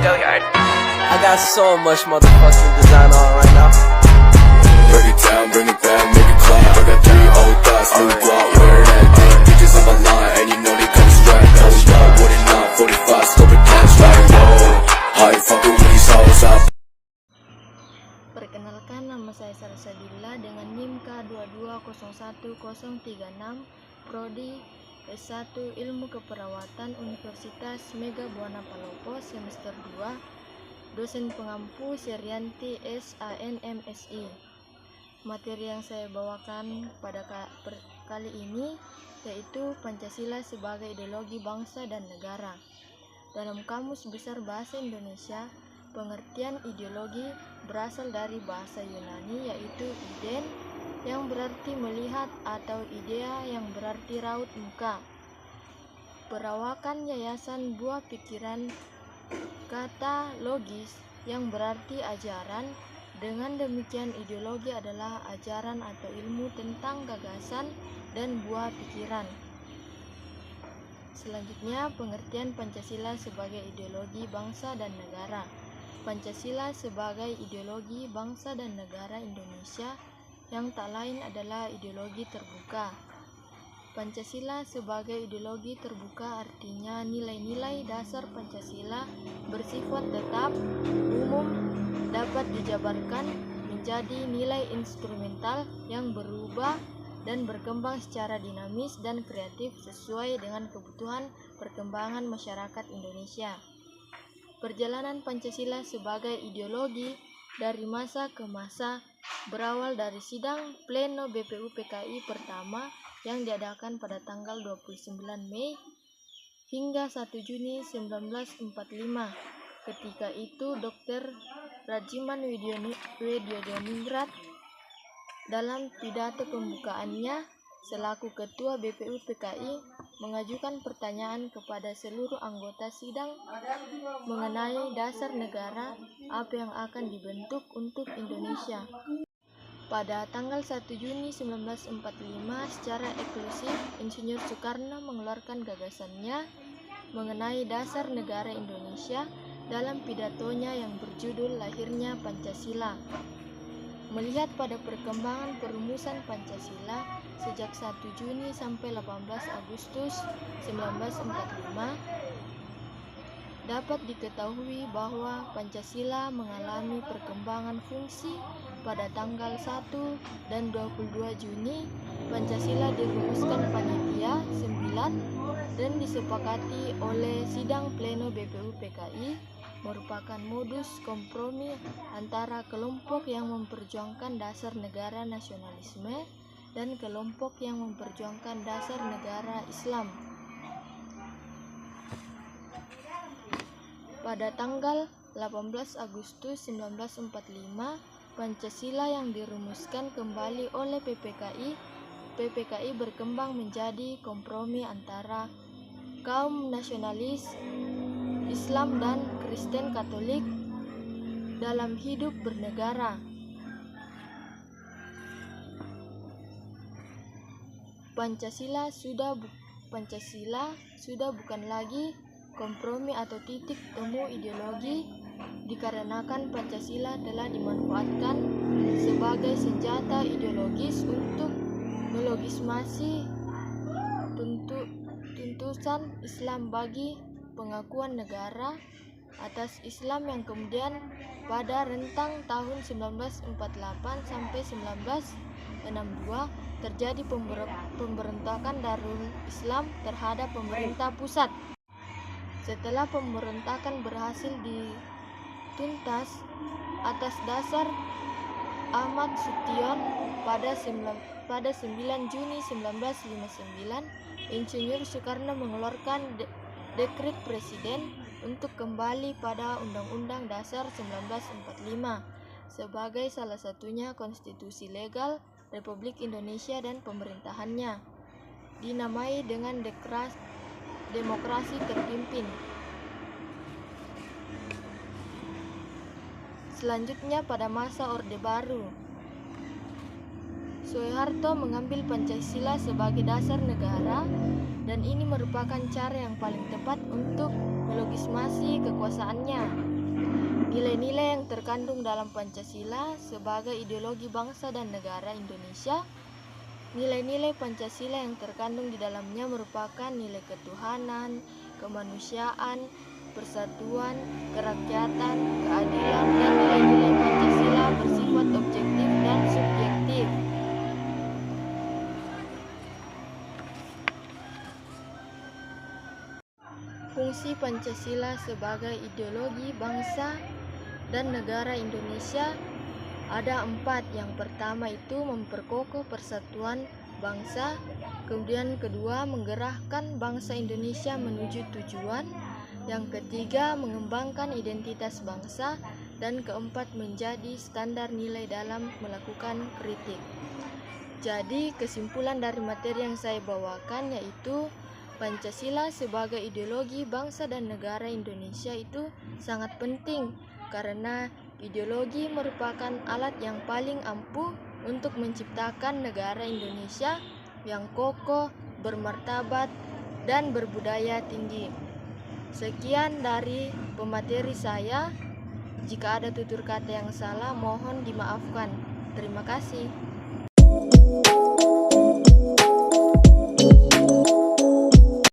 I got so much motherfucking design on right now. Break it down, bring it back, make it clap. I got 3 old thoughts, new block, where that day. Bitches on my line, and you know they come straight. Hold up, what it not, 45, scope it cash like whoa. How you fucking with these hoes up? Perkenalkan, nama saya Sarah Sadilla dengan NIM K2201036, Prodi S1 Ilmu Keperawatan Universitas Mega Buana Palopo semester 2, dosen pengampu Serianti SANMSI. Materi yang saya bawakan pada kali ini yaitu Pancasila sebagai ideologi bangsa dan negara. Dalam Kamus Besar Bahasa Indonesia, pengertian ideologi berasal dari bahasa Yunani yaitu iden, yang berarti melihat, atau idea yang berarti raut muka. Perawakan yayasan buah pikiran, kata logis yang berarti ajaran. Dengan demikian, ideologi adalah ajaran atau ilmu tentang gagasan dan buah pikiran. Selanjutnya, pengertian Pancasila sebagai ideologi bangsa dan negara. Pancasila sebagai ideologi bangsa dan negara Indonesia yang tak lain adalah ideologi terbuka. Pancasila sebagai ideologi terbuka artinya nilai-nilai dasar Pancasila bersifat tetap, umum, dapat dijabarkan menjadi nilai instrumental yang berubah dan berkembang secara dinamis dan kreatif sesuai dengan kebutuhan perkembangan masyarakat Indonesia. Perjalanan Pancasila sebagai ideologi dari masa ke masa berawal dari sidang pleno BPU PKI pertama yang diadakan pada tanggal 29 Mei hingga 1 Juni 1945. Ketika itu Dr. Rajiman Widyodiningrat dalam pidato pembukaannya selaku Ketua BPU PKI mengajukan pertanyaan kepada seluruh anggota sidang mengenai dasar negara apa yang akan dibentuk untuk Indonesia. Pada tanggal 1 Juni 1945 secara eksklusif Insinyur Soekarno mengeluarkan gagasannya mengenai dasar negara Indonesia dalam pidatonya yang berjudul Lahirnya Pancasila. Melihat pada perkembangan perumusan Pancasila sejak 1 Juni sampai 18 Agustus 1945, dapat diketahui bahwa Pancasila mengalami perkembangan fungsi. Pada tanggal 1 dan 22 Juni, Pancasila dirumuskan Panitia 9 dan disepakati oleh Sidang Pleno BPU PKI, merupakan modus kompromi antara kelompok yang memperjuangkan dasar negara nasionalisme dan kelompok yang memperjuangkan dasar negara Islam. Pada tanggal 18 Agustus 1945, Pancasila yang dirumuskan kembali oleh PPKI berkembang menjadi kompromi antara kaum nasionalis Islam dan Kristen Katolik dalam hidup bernegara. Pancasila sudah bukan lagi kompromi atau titik temu ideologi, dikarenakan Pancasila telah dimanfaatkan sebagai senjata ideologis untuk melogismasi tuntutan Islam bagi pengakuan negara atas Islam yang kemudian pada rentang tahun 1948 sampai 1962 terjadi pemberontakan Darul Islam terhadap pemerintah pusat. Setelah pemberontakan berhasil dituntas atas dasar Ahmad Sution pada 9 Juni 1959, Insinyur Soekarno mengeluarkan dekret presiden untuk kembali pada Undang-Undang Dasar 1945 sebagai salah satunya konstitusi legal Republik Indonesia dan pemerintahannya, dinamai dengan demokrasi terpimpin. Selanjutnya pada masa Orde Baru, Soeharto mengambil Pancasila sebagai dasar negara, dan ini merupakan cara yang paling tepat untuk melogismasi kekuasaannya. Nilai-nilai yang terkandung dalam Pancasila sebagai ideologi bangsa dan negara Indonesia. Nilai-nilai Pancasila yang terkandung di dalamnya merupakan nilai ketuhanan, kemanusiaan, persatuan, kerakyatan, keadilan, dan nilai-nilai Pancasila bersifat objektif dan subjektif. Fungsi Pancasila sebagai ideologi bangsa dan negara Indonesia ada 4. Yang pertama itu memperkokoh persatuan bangsa, kemudian kedua menggerakkan bangsa Indonesia menuju tujuan, yang ketiga mengembangkan identitas bangsa, dan keempat menjadi standar nilai dalam melakukan kritik. Jadi kesimpulan dari materi yang saya bawakan yaitu Pancasila sebagai ideologi bangsa dan negara Indonesia itu sangat penting karena ideologi merupakan alat yang paling ampuh untuk menciptakan negara Indonesia yang kokoh, bermartabat, dan berbudaya tinggi. Sekian dari pemateri saya. Jika ada tutur kata yang salah, mohon dimaafkan. Terima kasih.